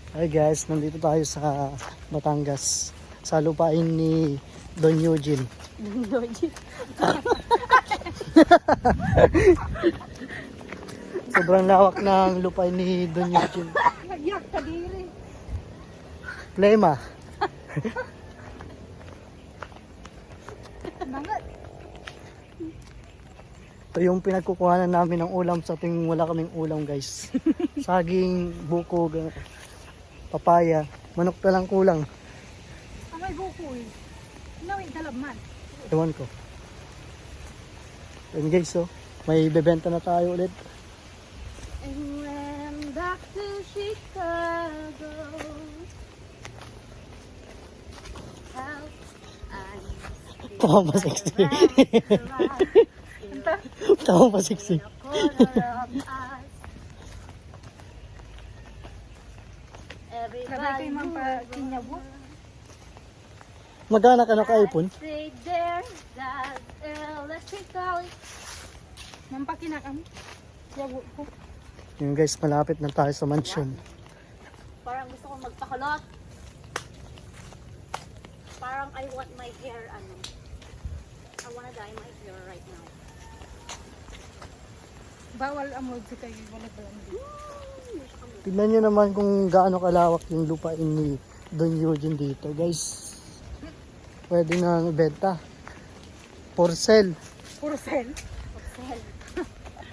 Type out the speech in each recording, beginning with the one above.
Hi guys, nandito tayo sa Batangas sa lupain ni Don Eugene. Don Eugene. Sobrang lawak ng lupain ni Don Eugene. Nagyak ka diri. Plema. Nangat. Ito yung pinagkukuhanan namin ng ulam sa tuwing wala kaming ulam guys. Saging, buko, papaya, manok na lang kulang. Amay buko eh. Nawin talabman. Ewan ko. Yan guys, so, may bebenta na tayo ulit. And when back to Chicago, how I Tama pa sexy. Tama pa sexy. Everybody mong pa-kinyabo. Magana ka na ka-iPhone? Stay there, that electrical. Mampakinakam. Yawo ko. Yung guys, malapit na tayo sa mansion. Parang gusto kong magpakulot. Parang I want my hair, I wanna dye my hair right now. Bawal amod si kayo, wala balandi. Tignan nyo naman kung gaano kalawak yung lupain ni Don Eugene dito guys. Pwede na ibenta. For sale. Puro sell.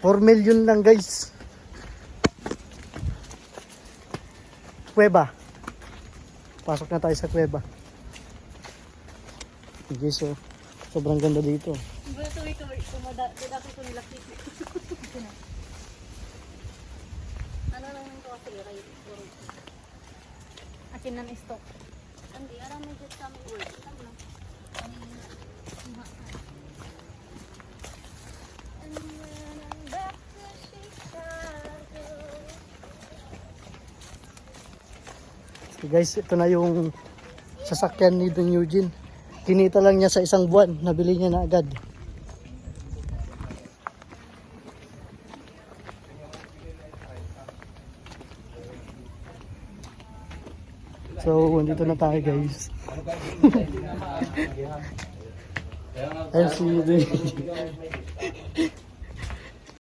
4 million lang guys. Kuweba. Pasok na tayo sa kuweba. Okay, so sobrang ganda dito. Ito, dati ko nilakit. Ano lang ito kasi, right? Akin na stock. Hindi, alam mo dyan sa aming work. Ano lang? So guys, ito na yung sasakyan ni Don Eugene. Kinita lang niya sa isang buwan, nabili niya na agad. So, nandito na tayo guys. Ayun si Don Eugene.